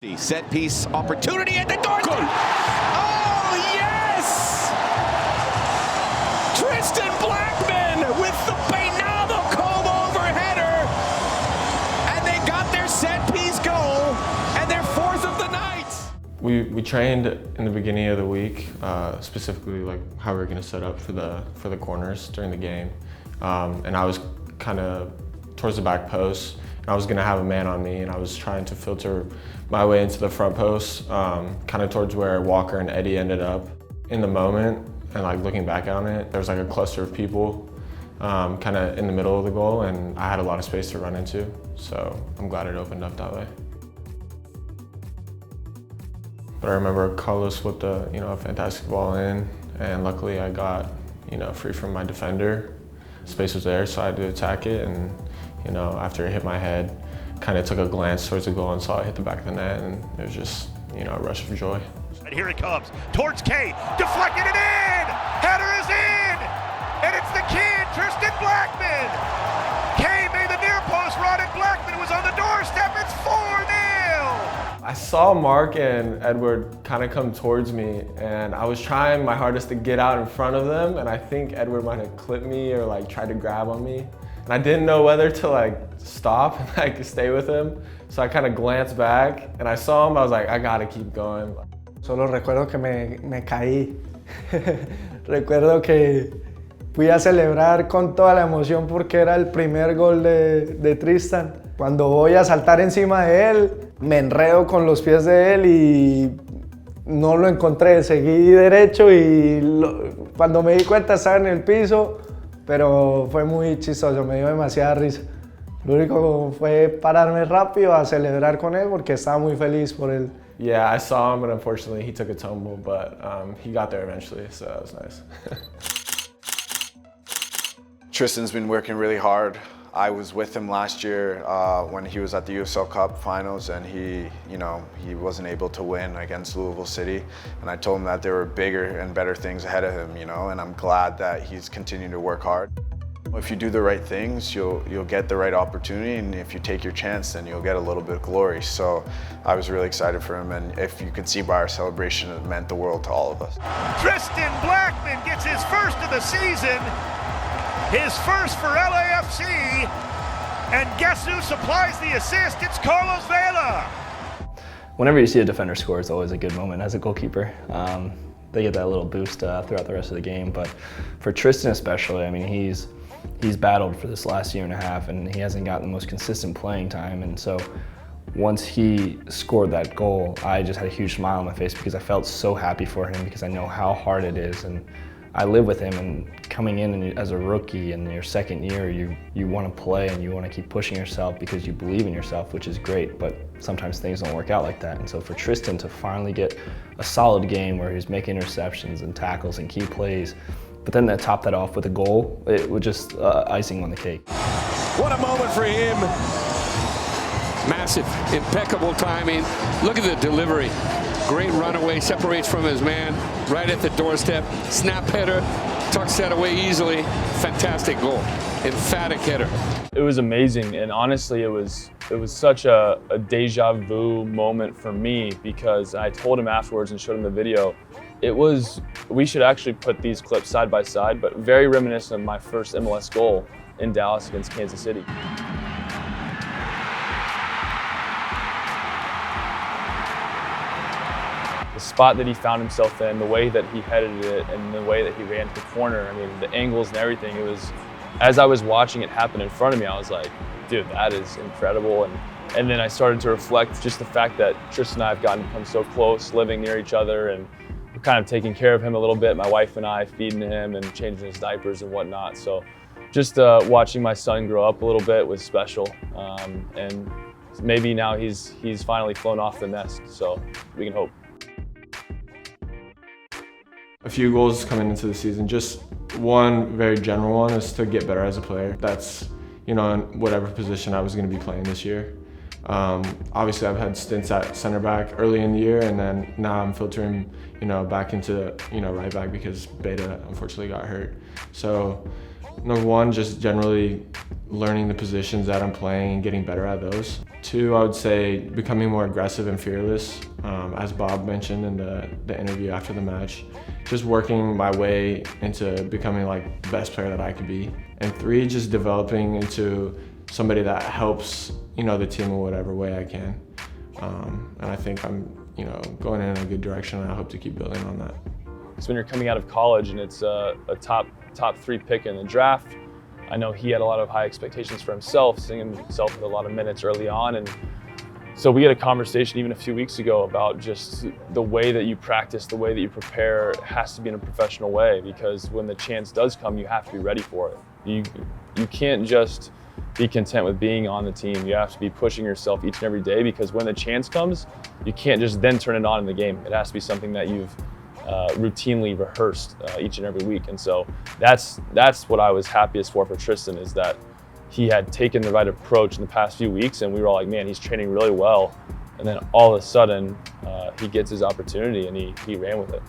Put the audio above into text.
The set piece opportunity at the doorstep. Oh, yes! Tristan Blackmon with the Peinado comb-over header. And they got their set piece goal, and their fourth of the night. We trained in the beginning of the week, specifically like how we were going to set up for the corners during the game. And I was kind of towards the back post. I was gonna have a man on me, and I was trying to filter my way into the front post, kind of towards where Walker and Eddie ended up. In the moment, and like looking back on it, there was like a cluster of people kind of in the middle of the goal, and I had a lot of space to run into, so I'm glad it opened up that way. But I remember Carlos with a fantastic ball in, and luckily I got free from my defender. Space was there, so I had to attack it, and after it hit my head, kind of took a glance towards the goal and saw it hit the back of the net, and it was just, a rush of joy. And here it comes, towards K, deflected it in! Header is in! And it's the kid, Tristan Blackmon! K made the near post run, and Blackmon was on the doorstep, it's 4-0! I saw Mark and Edward kind of come towards me, and I was trying my hardest to get out in front of them, and I think Edward might have clipped me or like tried to grab on me. And I didn't know whether to like stop and like stay with him. So I kind of glanced back and I saw him, I was like, I gotta keep going. Solo recuerdo que me caí. Recuerdo que fui a celebrar con toda la emoción porque era el primer gol de Tristan. Cuando voy a saltar encima de él, me enredo con los pies de él y no lo encontré. Seguí derecho y cuando me di cuenta estaba en el piso. Pero fue muy chistoso, me dio demasiada risa. Lo único fue pararme rápido a celebrar con él porque estaba muy feliz por él. Yeah, I saw him, and unfortunately he took a tumble, but he got there eventually, so that was nice. Tristan's been working really hard. I was with him last year when he was at the USL Cup finals, and he wasn't able to win against Louisville City. And I told him that there were bigger and better things ahead of him, and I'm glad that he's continuing to work hard. If you do the right things, you'll get the right opportunity, and if you take your chance, then you'll get a little bit of glory. So I was really excited for him, and if you could see by our celebration, it meant the world to all of us. Tristan Blackmon gets his first of the season. His first for LAFC, and guess who supplies the assist? It's Carlos Vela. Whenever you see a defender score, it's always a good moment as a goalkeeper. They get that little boost throughout the rest of the game, but for Tristan especially, I mean, he's battled for this last year and a half, and he hasn't gotten the most consistent playing time, and so once he scored that goal, I just had a huge smile on my face because I felt so happy for him because I know how hard it is, and I live with him, and coming in as a rookie in your second year, you want to play and you want to keep pushing yourself because you believe in yourself, which is great, but sometimes things don't work out like that. And so for Tristan to finally get a solid game where he's making interceptions and tackles and key plays, but then to top that off with a goal, it was just icing on the cake. What a moment for him. Massive, impeccable timing. Look at the delivery. Great runaway, separates from his man, right at the doorstep. Snap header, tucks that away easily. Fantastic goal, emphatic header. It was amazing, and honestly, it was such a deja vu moment for me because I told him afterwards and showed him the video. We should actually put these clips side by side, but very reminiscent of my first MLS goal in Dallas against Kansas City. The spot that he found himself in, the way that he headed it, and the way that he ran to the corner, I mean, the angles and everything, it was, as I was watching it happen in front of me, I was like, dude, that is incredible. And then I started to reflect just the fact that Tristan and I have gotten to become so close, living near each other, and we're kind of taking care of him a little bit, my wife and I, feeding him and changing his diapers and whatnot. So just watching my son grow up a little bit was special. And maybe now he's finally flown off the nest, so we can hope. A few goals coming into the season. Just one very general one is to get better as a player. That's, in whatever position I was going to be playing this year. Obviously, I've had stints at center back early in the year, and then now I'm filtering, back into, right back because Beta unfortunately got hurt. So, number one, just generally learning the positions that I'm playing and getting better at those. 2, I would say becoming more aggressive and fearless, as Bob mentioned in the interview after the match. Just working my way into becoming like the best player that I could be. And 3, just developing into somebody that helps, the team in whatever way I can. And I think I'm, going in a good direction, and I hope to keep building on that. So when you're coming out of college and it's a top 3 pick in the draft, I know he had a lot of high expectations for himself, seeing himself with a lot of minutes early on. And so we had a conversation even a few weeks ago about just the way that you practice, the way that you prepare has to be in a professional way, because when the chance does come, you have to be ready for it. You can't just be content with being on the team. You have to be pushing yourself each and every day, because when the chance comes, you can't just then turn it on in the game. It has to be something that you've routinely rehearsed each and every week. And so that's what I was happiest for Tristan, is that he had taken the right approach in the past few weeks, and we were all like, man, he's training really well. And then all of a sudden, he gets his opportunity and he ran with it.